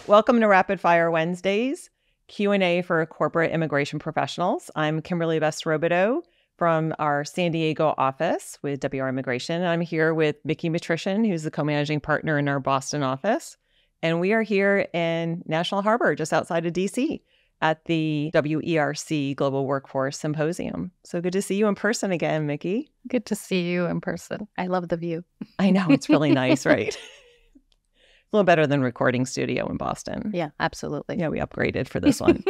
Welcome to Rapid Fire Wednesdays, Q&A for corporate immigration professionals. I'm Kimberly Vestrobodo from our San Diego office with WR Immigration. And I'm here with Mickey Matrician, who's the co-managing partner in our Boston office. And we are here in National Harbor, just outside of DC, at the WERC Global Workforce Symposium. So good to see you in person again, Mickey. Good to see you in person. I love the view. I know, it's really nice, right? A little better than recording studio in Boston. Yeah, absolutely. Yeah, we upgraded for this one.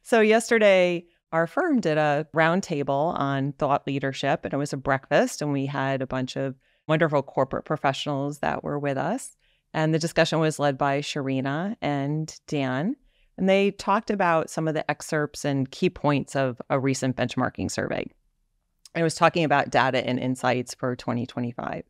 So yesterday, our firm did a roundtable on thought leadership, and it was a breakfast, and we had a bunch of wonderful corporate professionals that were with us. And the discussion was led by Sharina and Dan, and they talked about some of the excerpts and key points of a recent benchmarking survey. And it was talking about data and insights for 2025.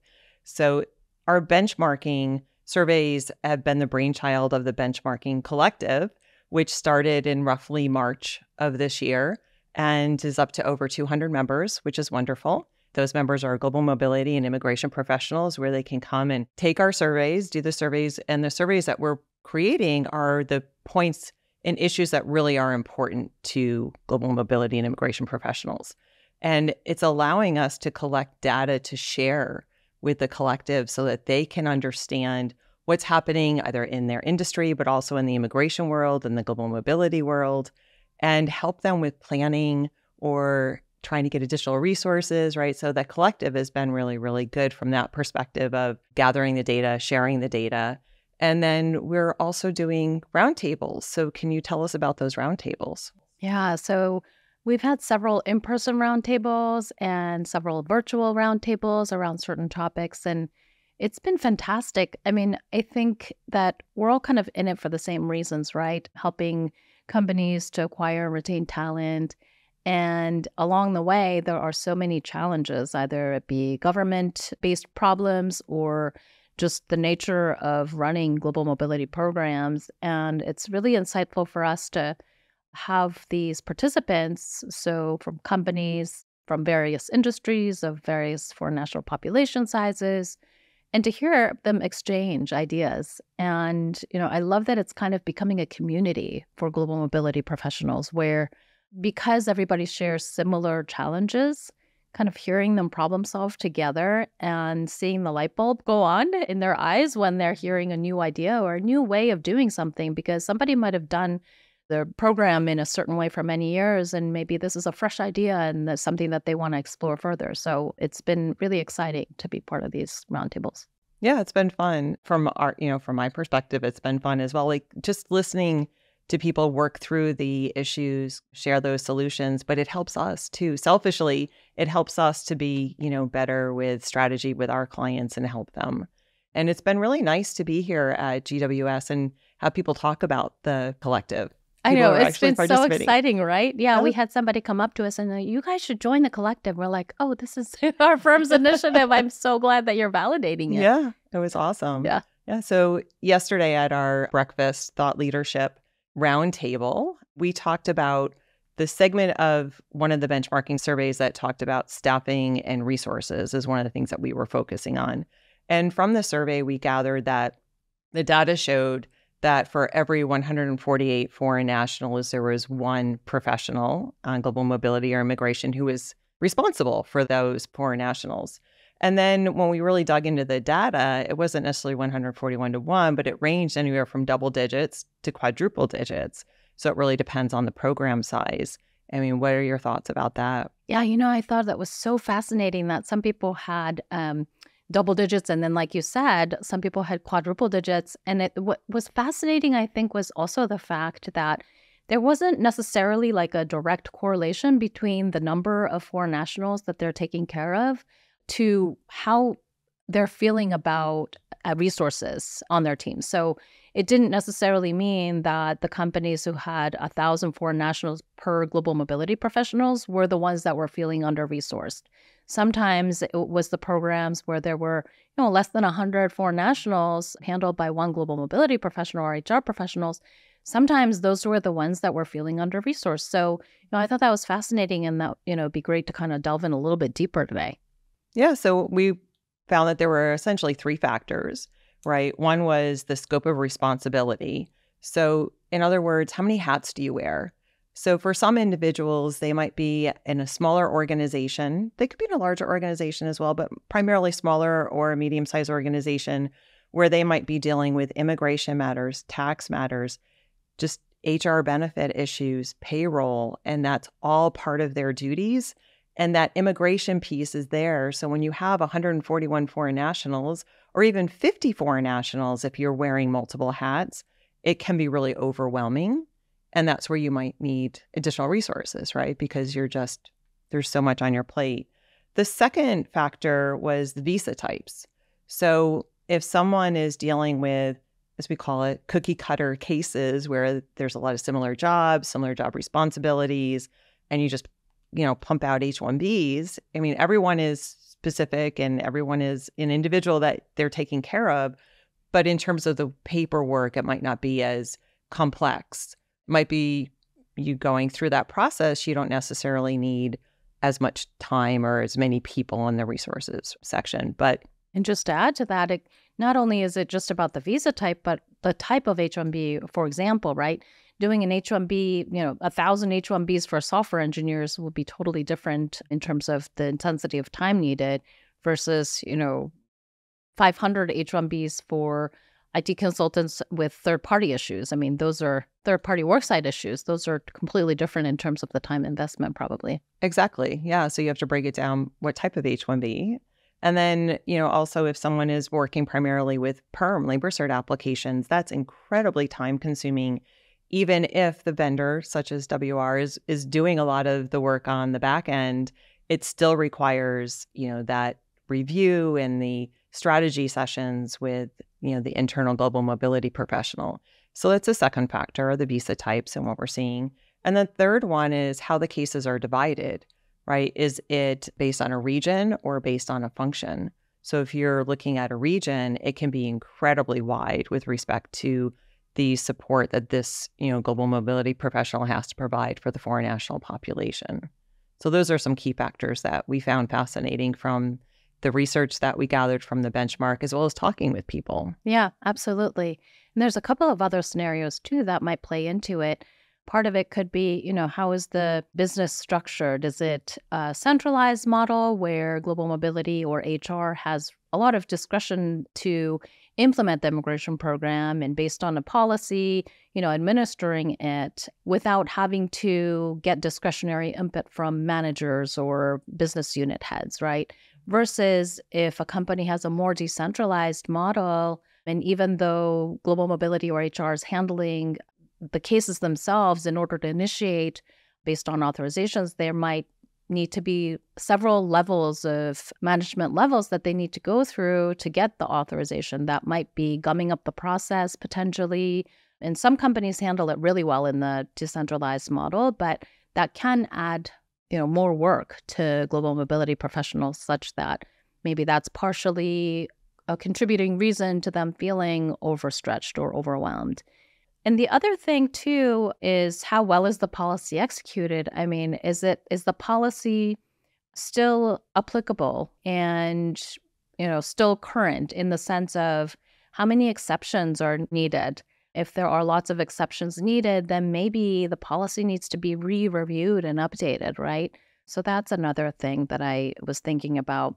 So our benchmarking surveys have been the brainchild of the Benchmarking Collective, which started in roughly March of this year and is up to over 200 members, which is wonderful. Those members are global mobility and immigration professionals where they can come and take our surveys, do the surveys, and the surveys that we're creating are the points and issues that really are important to global mobility and immigration professionals. And it's allowing us to collect data to share with the collective so that they can understand what's happening either in their industry, but also in the immigration world and the global mobility world, and help them with planning or trying to get additional resources, right? So the collective has been really, really good from that perspective of gathering the data, sharing the data. And then we're also doing roundtables. So can you tell us about those roundtables? Yeah, so we've had several in-person roundtables and several virtual roundtables around certain topics, and it's been fantastic. I mean, I think that we're all kind of in it for the same reasons, right? Helping companies to acquire and retain talent. And along the way, there are so many challenges, either it be government-based problems or just the nature of running global mobility programs. And it's really insightful for us to have these participants, so from companies from various industries of various foreign national population sizes, and to hear them exchange ideas. And, I love that it's kind of becoming a community for global mobility professionals where, because everybody shares similar challenges, kind of hearing them problem solve together and seeing the light bulb go on in their eyes when they're hearing a new idea or a new way of doing something, because somebody might have done the program in a certain way for many years, and maybe this is a fresh idea and that's something that they want to explore further. So it's been really exciting to be part of these roundtables. Yeah, it's been fun from from my perspective, it's been fun as well. Like just listening to people work through the issues, share those solutions, but it helps us too. Selfishly, it helps us to be, better with strategy with our clients and help them. And it's been really nice to be here at GWS and have people talk about the collective. I know, it's been so exciting, right? Yeah, we had somebody come up to us and you guys should join the collective. We're like, oh, this is our firm's initiative. I'm so glad that you're validating it. Yeah, it was awesome. Yeah. So yesterday at our breakfast thought leadership roundtable, we talked about the segment of one of the benchmarking surveys that talked about staffing and resources is one of the things that we were focusing on. And from the survey, we gathered that the data showed that for every 148 foreign nationals, there was one professional on global mobility or immigration who was responsible for those foreign nationals. And then when we really dug into the data, it wasn't necessarily 141 to 1, but it ranged anywhere from double digits to quadruple digits. So it really depends on the program size. I mean, what are your thoughts about that? Yeah, I thought that was so fascinating that some people had double digits. And then, like you said, some people had quadruple digits. And what was fascinating, I think, was also the fact that there wasn't necessarily like a direct correlation between the number of foreign nationals that they're taking care of to how they're feeling about resources on their team. So it didn't necessarily mean that the companies who had 1,000 foreign nationals per global mobility professionals were the ones that were feeling under-resourced. Sometimes it was the programs where there were, less than 100 foreign nationals handled by one global mobility professional or HR professionals. Sometimes those were the ones that were feeling under-resourced. So, I thought that was fascinating, and that, it'd be great to kind of delve in a little bit deeper today. Yeah, so we found that there were essentially three factors. right? One was the scope of responsibility. So, in other words, how many hats do you wear? So, for some individuals, they might be in a smaller organization. They could be in a larger organization as well, but primarily smaller or a medium-sized organization where they might be dealing with immigration matters, tax matters, just HR benefit issues, payroll, and that's all part of their duties. And that immigration piece is there. So when you have 141 foreign nationals, or even 50 foreign nationals, if you're wearing multiple hats, it can be really overwhelming. And that's where you might need additional resources, right? Because there's so much on your plate. The second factor was the visa types. So if someone is dealing with, as we call it, cookie cutter cases where there's a lot of similar job responsibilities, and you just, pump out H-1Bs. I mean, everyone is specific and everyone is an individual that they're taking care of. But in terms of the paperwork, it might not be as complex. It might be you going through that process. You don't necessarily need as much time or as many people in the resources section. And just to add to that, not only is it just about the visa type, but the type of H-1B, for example, right? Doing an H-1B, 1,000 H-1Bs for software engineers would be totally different in terms of the intensity of time needed versus, 500 H-1Bs for IT consultants with third-party issues. I mean, those are third-party worksite issues. Those are completely different in terms of the time investment, probably. Exactly. Yeah. So you have to break it down what type of H-1B. And then, also if someone is working primarily with perm labor cert applications, that's incredibly time consuming, even if the vendor, such as WR, is doing a lot of the work on the back end. It still requires, that review and the strategy sessions with, the internal global mobility professional. So that's a second factor, the visa types and what we're seeing. And the third one is how the cases are divided. Right? Is it based on a region or based on a function? So if you're looking at a region, it can be incredibly wide with respect to the support that this, global mobility professional has to provide for the foreign national population. So those are some key factors that we found fascinating from the research that we gathered from the benchmark, as well as talking with people. Yeah, absolutely. And there's a couple of other scenarios too that might play into it. Part of it could be, how is the business structured? Is it a centralized model where global mobility or HR has a lot of discretion to implement the immigration program and based on a policy, administering it without having to get discretionary input from managers or business unit heads, right? Versus if a company has a more decentralized model, and even though global mobility or HR is handling the cases themselves in order to initiate based on authorizations, there might need to be several levels of management levels that they need to go through to get the authorization. That might be gumming up the process potentially. And some companies handle it really well in the decentralized model, but that can add, more work to global mobility professionals such that maybe that's partially a contributing reason to them feeling overstretched or overwhelmed. And the other thing, too, is how well is the policy executed? I mean, is the policy still applicable and, still current in the sense of how many exceptions are needed? If there are lots of exceptions needed, then maybe the policy needs to be re-reviewed and updated, right? So that's another thing that I was thinking about.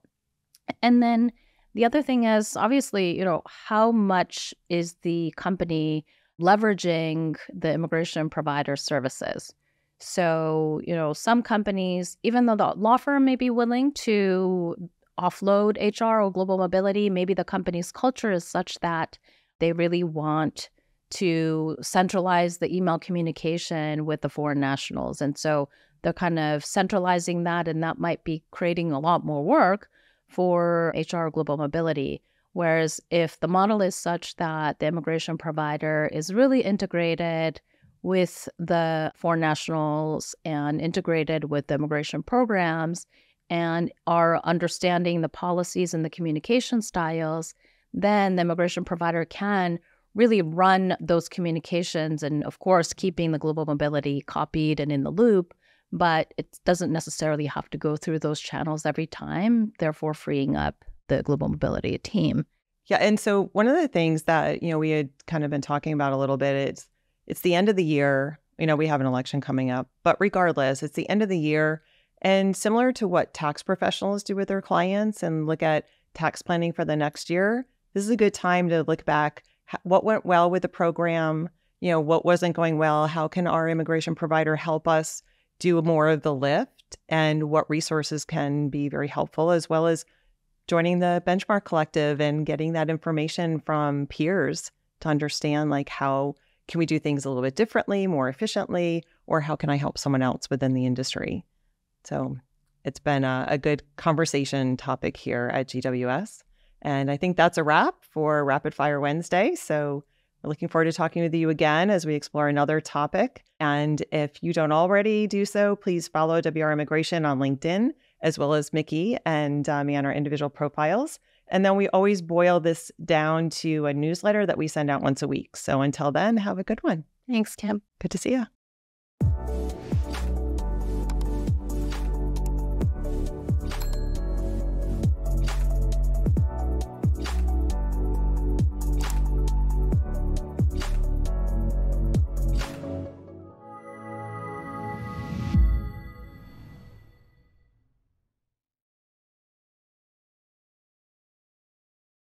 And then the other thing is, obviously, how much is the company leveraging the immigration provider services? So, some companies, even though the law firm may be willing to offload HR or global mobility, maybe the company's culture is such that they really want to centralize the email communication with the foreign nationals. And so they're kind of centralizing that, and that might be creating a lot more work for HR global mobility. Whereas if the model is such that the immigration provider is really integrated with the foreign nationals and integrated with the immigration programs and are understanding the policies and the communication styles, then the immigration provider can really run those communications and, of course, keeping the global mobility copied and in the loop, but it doesn't necessarily have to go through those channels every time, therefore freeing up the global mobility team. Yeah. And so one of the things that, we had kind of been talking about a little bit, it's the end of the year. We have an election coming up, but regardless, it's the end of the year. And similar to what tax professionals do with their clients and look at tax planning for the next year, this is a good time to look back. What went well with the program? What wasn't going well? How can our immigration provider help us do more of the lift? And what resources can be very helpful, as well as joining the Benchmark Collective and getting that information from peers to understand, like, how can we do things a little bit differently, more efficiently, or how can I help someone else within the industry? So it's been a good conversation topic here at GWS. And I think that's a wrap for Rapid Fire Wednesday. So we're looking forward to talking with you again as we explore another topic. And if you don't already do so, please follow WR Immigration on LinkedIn, as well as Mickey and me on our individual profiles. And then we always boil this down to a newsletter that we send out once a week. So until then, have a good one. Thanks, Kim. Good to see you.